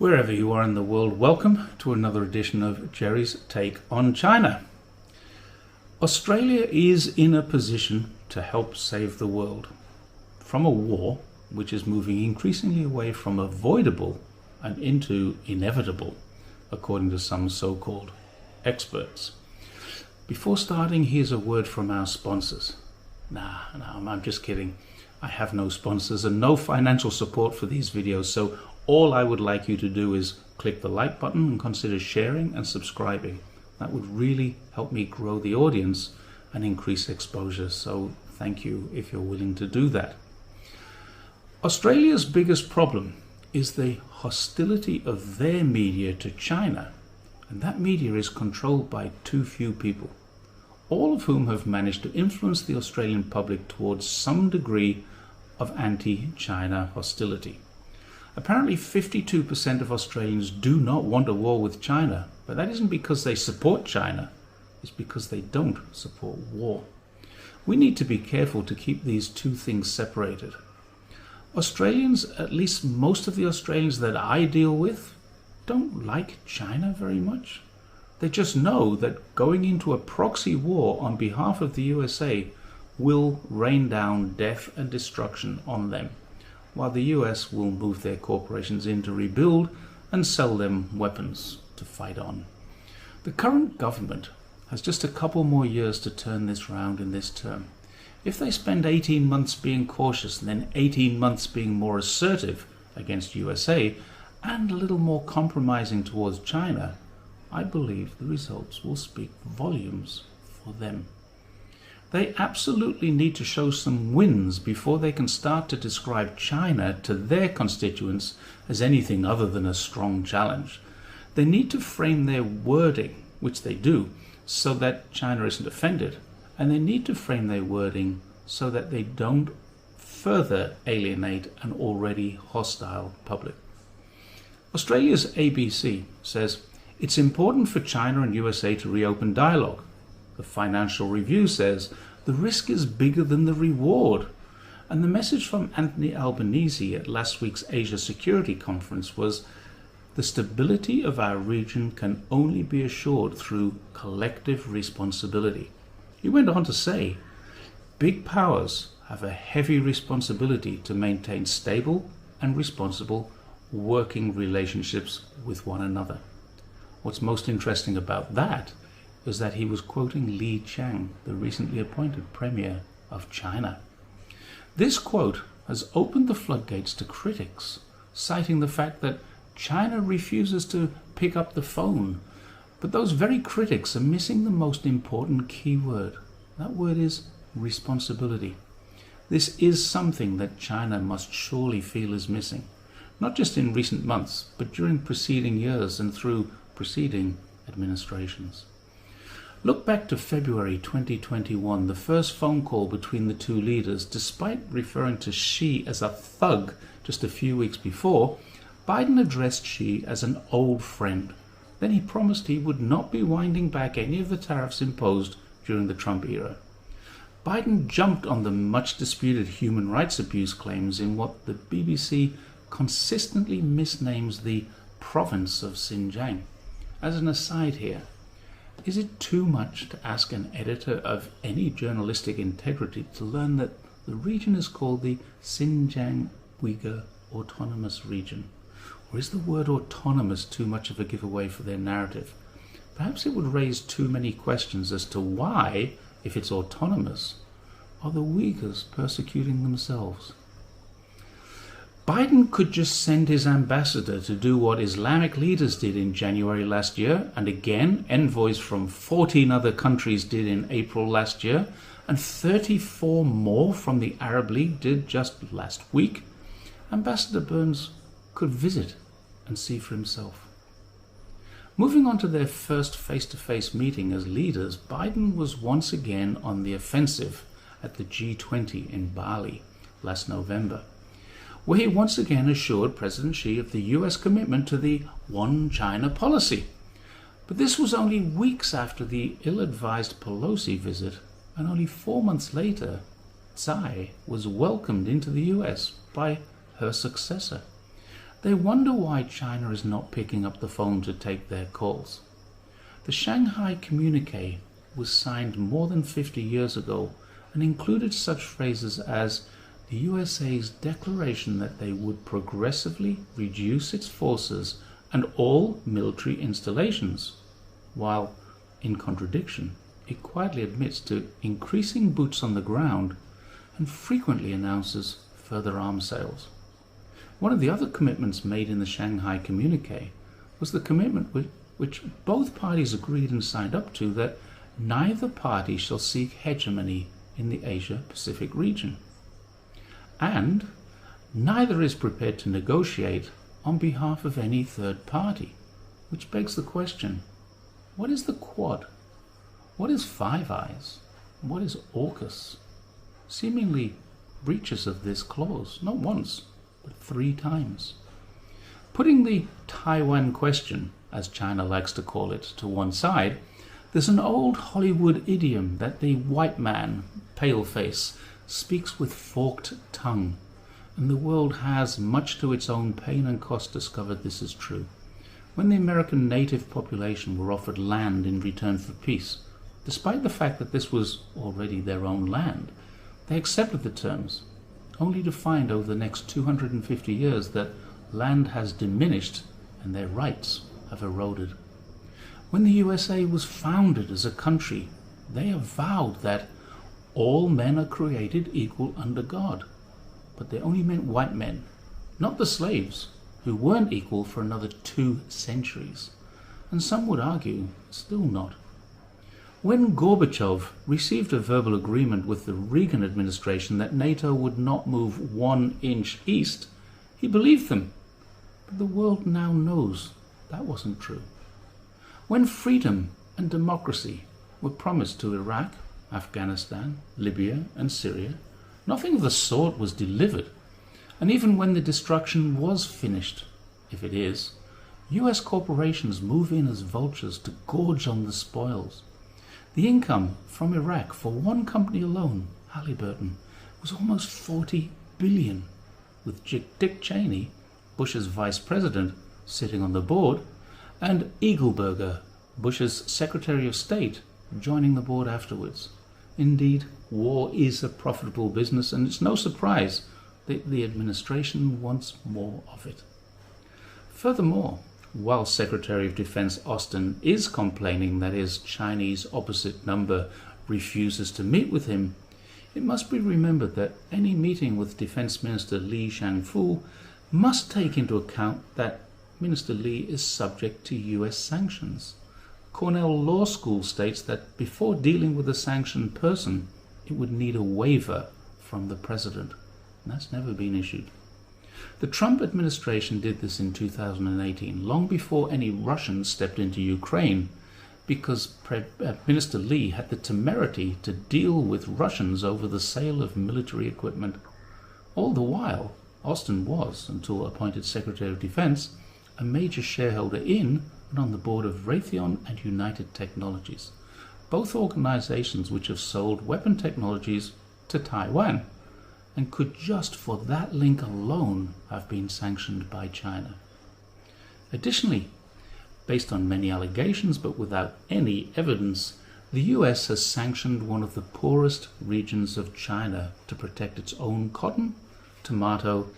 Wherever you are in the world, welcome to another edition of Jerry's Take on China. Australia is in a position to help save the world from a war which is moving increasingly away from avoidable and into inevitable, according to some so-called experts. Before starting, here's a word from our sponsors. I'm just kidding. I have no sponsors and no financial support for these videos, so all I would like you to do is click the like button and consider sharing and subscribing. That would really help me grow the audience and increase exposure, so thank you if you're willing to do that. Australia's biggest problem is the hostility of their media to China, and that media is controlled by too few people, all of whom have managed to influence the Australian public towards some degree of anti-China hostility. Apparently 52% of Australians do not want a war with China, but that isn't because they support China, it's because they don't support war. We need to be careful to keep these two things separated. Australians, at least most of the Australians that I deal with, don't like China very much. They just know that going into a proxy war on behalf of the USA will rain down death and destruction on them, while the US will move their corporations in to rebuild and sell them weapons to fight on. The current government has just a couple more years to turn this round in this term. If they spend 18 months being cautious and then 18 months being more assertive against USA and a little more compromising towards China, I believe the results will speak volumes for them. They absolutely need to show some wins before they can start to describe China to their constituents as anything other than a strong challenge. They need to frame their wording, which they do, so that China isn't offended, and they need to frame their wording so that they don't further alienate an already hostile public. Australia's ABC says it's important for China and USA to reopen dialogue. The Financial Review says the risk is bigger than the reward. And the message from Anthony Albanese at last week's Asia Security Conference was the stability of our region can only be assured through collective responsibility. He went on to say, big powers have a heavy responsibility to maintain stable and responsible working relationships with one another. What's most interesting about that was that he was quoting Li Qiang, the recently appointed Premier of China. This quote has opened the floodgates to critics, citing the fact that China refuses to pick up the phone. But those very critics are missing the most important key word. That word is responsibility. This is something that China must surely feel is missing, not just in recent months, but during preceding years and through preceding administrations. Look back to February 2021, the first phone call between the two leaders. Despite referring to Xi as a thug just a few weeks before, Biden addressed Xi as an old friend. Then he promised he would not be winding back any of the tariffs imposed during the Trump era. Biden jumped on the much disputed human rights abuse claims in what the BBC consistently misnames the province of Xinjiang. As an aside here, is it too much to ask an editor of any journalistic integrity to learn that the region is called the Xinjiang Uyghur Autonomous Region? Or is the word autonomous too much of a giveaway for their narrative? Perhaps it would raise too many questions as to why, if it's autonomous, are the Uyghurs persecuting themselves? Biden could just send his ambassador to do what Islamic leaders did in January last year, and again envoys from 14 other countries did in April last year, and 34 more from the Arab League did just last week. Ambassador Burns could visit and see for himself. Moving on to their first face-to-face meeting as leaders, Biden was once again on the offensive at the G20 in Bali last November, where he once again assured President Xi of the US commitment to the One China policy. But this was only weeks after the ill-advised Pelosi visit, and only 4 months later, Tsai was welcomed into the US by her successor. They wonder why China is not picking up the phone to take their calls. The Shanghai Communique was signed more than 50 years ago and included such phrases as the USA's declaration that they would progressively reduce its forces and all military installations, while, in contradiction, it quietly admits to increasing boots on the ground and frequently announces further arms sales. One of the other commitments made in the Shanghai Communique was the commitment which both parties agreed and signed up to, that neither party shall seek hegemony in the Asia-Pacific region. And neither is prepared to negotiate on behalf of any third party, which begs the question, what is the Quad? What is Five Eyes? What is AUKUS? Seemingly breaches of this clause, not once, but 3 times. Putting the Taiwan question, as China likes to call it, to one side, there's an old Hollywood idiom that the white man, paleface, speaks with forked tongue, and the world has, much to its own pain and cost, discovered this is true. When the American native population were offered land in return for peace, despite the fact that this was already their own land, they accepted the terms, only to find over the next 250 years that land has diminished and their rights have eroded. When the USA was founded as a country, they avowed that all men are created equal under God, but they only meant white men, not the slaves, who weren't equal for another 2 centuries, and some would argue still not. When Gorbachev received a verbal agreement with the Reagan administration that NATO would not move 1 inch east, he believed them. But the world now knows that wasn't true. When freedom and democracy were promised to Iraq, Afghanistan, Libya and Syria, nothing of the sort was delivered. And even when the destruction was finished, if it is, US corporations move in as vultures to gorge on the spoils. The income from Iraq for one company alone, Halliburton, was almost $40 billion, with Dick Cheney, Bush's vice president, sitting on the board, and Eagleburger, Bush's Secretary of State, joining the board afterwards. Indeed, war is a profitable business, and it's no surprise that the administration wants more of it. Furthermore, while Secretary of Defense Austin is complaining that his Chinese opposite number refuses to meet with him, it must be remembered that any meeting with Defense Minister Li Shangfu must take into account that Minister Li is subject to US sanctions. Cornell Law School states that before dealing with a sanctioned person, it would need a waiver from the president, and that's never been issued. The Trump administration did this in 2018, long before any Russians stepped into Ukraine, because Minister Li had the temerity to deal with Russians over the sale of military equipment. All the while, Austin was, until appointed Secretary of Defense, a major shareholder in and on the board of Raytheon and United Technologies, both organizations which have sold weapon technologies to Taiwan, and could just for that link alone have been sanctioned by China. Additionally, based on many allegations but without any evidence, the US has sanctioned one of the poorest regions of China to protect its own cotton, tomato,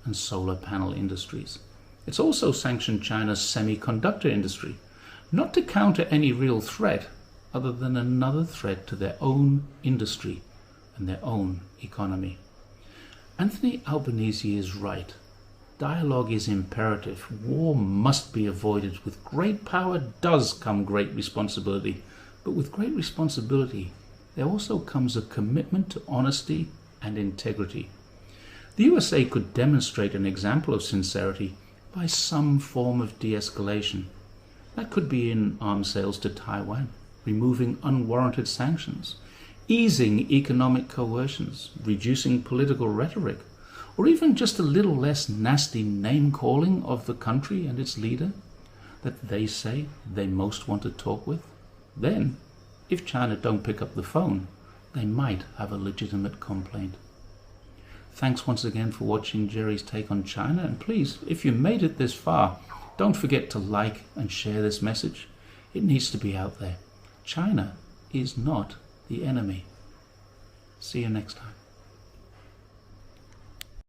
and solar panel industries. It's also sanctioned China's semiconductor industry, not to counter any real threat other than another threat to their own industry and their own economy. Anthony Albanese is right. Dialogue is imperative. War must be avoided. With great power does come great responsibility. But with great responsibility, there also comes a commitment to honesty and integrity. The USA could demonstrate an example of sincerity by some form of de-escalation. That could be in arms sales to Taiwan, removing unwarranted sanctions, easing economic coercions, reducing political rhetoric, or even just a little less nasty name-calling of the country and its leader that they say they most want to talk with. Then, if China don't pick up the phone, they might have a legitimate complaint. Thanks once again for watching Jerry's Take on China, and please, if you made it this far, don't forget to like and share this message. It needs to be out there. China is not the enemy. See you next time.